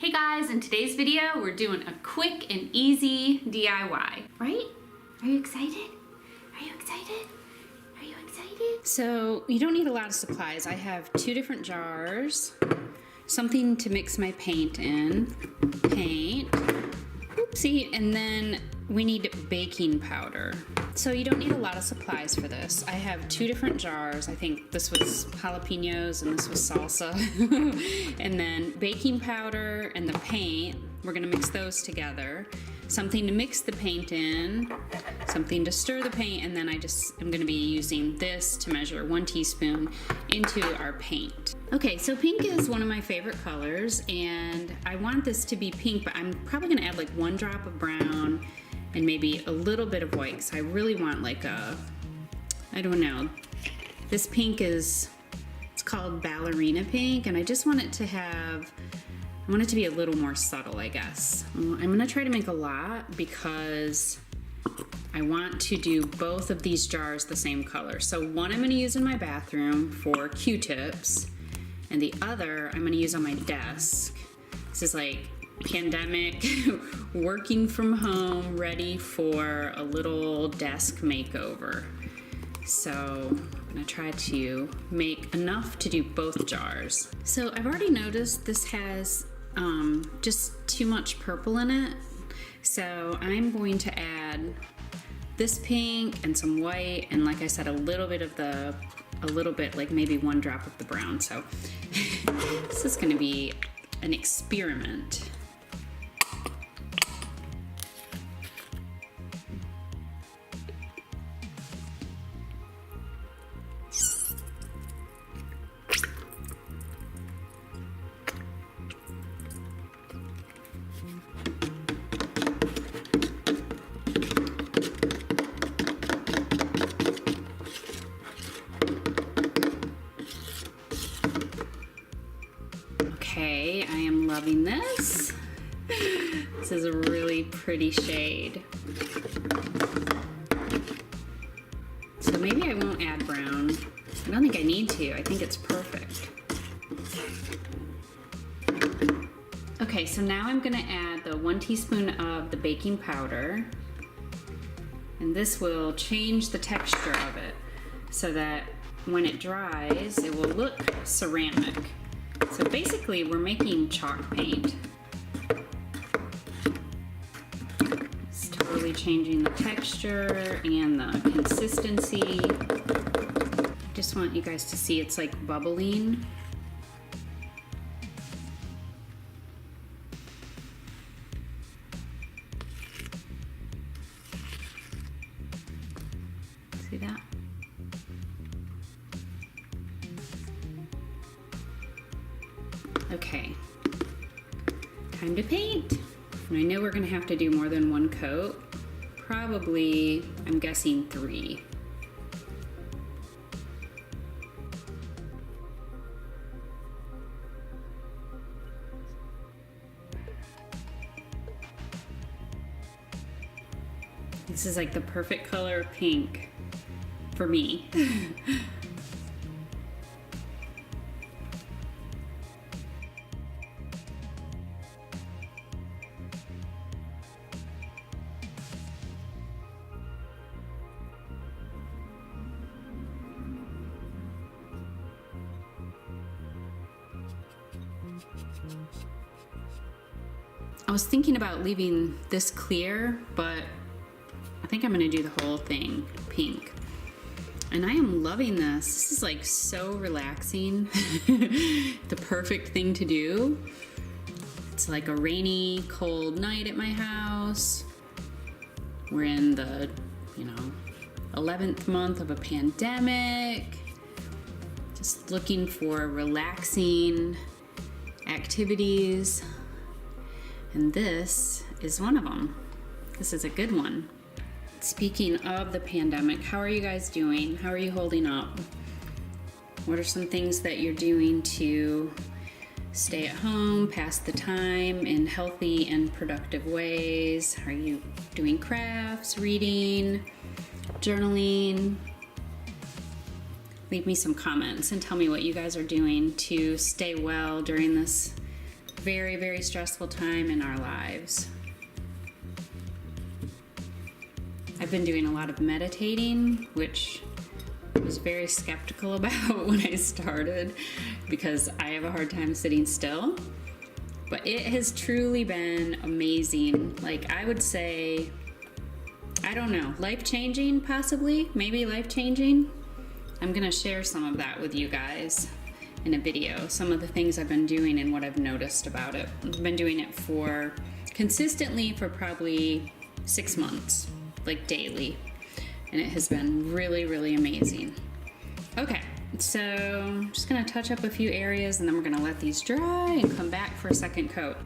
Hey guys, in today's video, we're doing a quick and easy DIY, right? Are you excited? Are you excited? Are you excited? So you don't need a lot of supplies. I have 2 different jars, something to mix my paint in, oopsie, and then we need baking powder. So you don't need a lot of supplies for this. I have 2 different jars. I think this was jalapenos and this was salsa. And then baking powder and the paint, we're gonna mix those together. Something to mix the paint in, something to stir the paint, and then I'm gonna be using this to measure 1 teaspoon into our paint. Okay, so pink is one of my favorite colors, and I want this to be pink, but I'm probably gonna add like 1 drop of brown and maybe a little bit of white, because I really want like I don't know. This pink it's called ballerina pink, and I just want it to I want it to be a little more subtle, I guess. I'm gonna try to make a lot because I want to do both of these jars the same color. So one I'm gonna use in my bathroom for Q-tips, and the other I'm gonna use on my desk. This is like pandemic, working from home, ready for a little desk makeover. So I'm gonna try to make enough to do both jars. So I've already noticed this has just too much purple in it. So I'm going to add this pink and some white, and like I said, a little bit, like maybe 1 drop of the brown. So this is gonna be an experiment. Okay, I am loving this. This is a really pretty shade. So maybe I won't add brown. I don't think I need to. I think it's perfect. Okay, so now I'm gonna add the 1 teaspoon of the baking powder. And this will change the texture of it so that when it dries, it will look ceramic. So basically, we're making chalk paint. It's totally changing the texture and the consistency. Just want you guys to see it's like bubbling. See that? Okay, time to paint. And I know we're gonna have to do more than 1 coat. Probably, I'm guessing 3. This is like the perfect color of pink for me. I was thinking about leaving this clear, but I think I'm gonna do the whole thing pink. And I am loving this. This is like so relaxing. The perfect thing to do. It's like a rainy, cold night at my house. We're in the, 11th month of a pandemic. Just looking for relaxing activities. And this is one of them. This is a good one. Speaking of the pandemic, how are you guys doing? How are you holding up? What are some things that you're doing to stay at home, pass the time in healthy and productive ways? Are you doing crafts, reading, journaling? Leave me some comments and tell me what you guys are doing to stay well during this very, very stressful time in our lives. I've been doing a lot of meditating, which I was very skeptical about when I started because I have a hard time sitting still. But it has truly been amazing. Like, I would say, I don't know, life-changing possibly, maybe life-changing. I'm gonna share some of that with you guys in a video, some of the things I've been doing and what I've noticed about it. I've been doing it consistently for probably 6 months, like daily, and it has been really, really amazing. Okay, so I'm just gonna touch up a few areas and then we're gonna let these dry and come back for a second coat.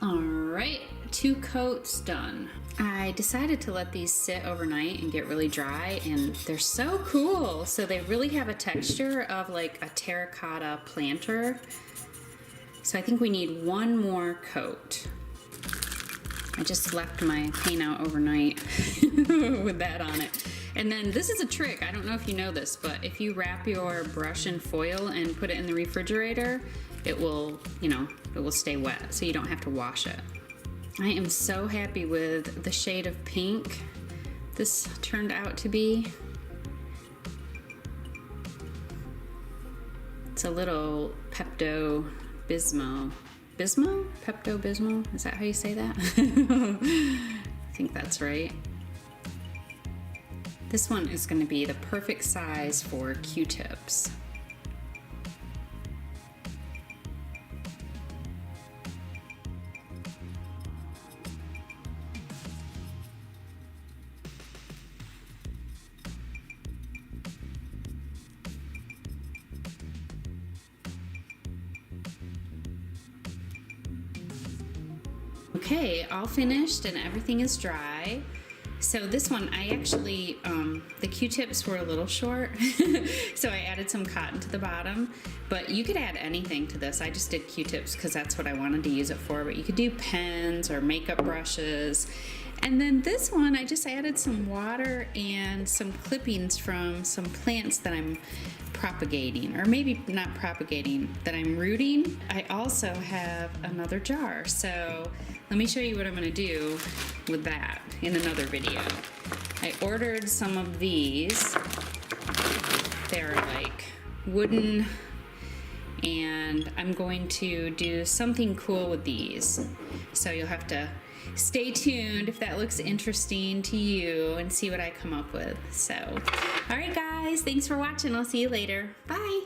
All right, 2 coats done. I decided to let these sit overnight and get really dry, and they're so cool. So they really have a texture of like a terracotta planter. So I think we need 1 more coat. I just left my paint out overnight with that on it. And then this is a trick, I don't know if you know this, but if you wrap your brush in foil and put it in the refrigerator, it will, it will stay wet, so you don't have to wash it. I am so happy with the shade of pink this turned out to be. It's a little Pepto-Bismol. Pepto-Bismol? Is that how you say that? I think that's right. This one is going to be the perfect size for Q-tips. Okay, all finished and everything is dry. So this one, I actually, the Q-tips were a little short, so I added some cotton to the bottom, but you could add anything to this. I just did Q-tips because that's what I wanted to use it for, but you could do pens or makeup brushes. And then this one, I just added some water and some clippings from some plants that I'm propagating, or maybe not propagating, that I'm rooting. I also have another jar, so let me show you what I'm gonna do with that in another video. I ordered some of these. They're like wooden, and I'm going to do something cool with these. So you'll have to stay tuned if that looks interesting to you and see what I come up with. So, all right guys, thanks for watching. I'll see you later. Bye.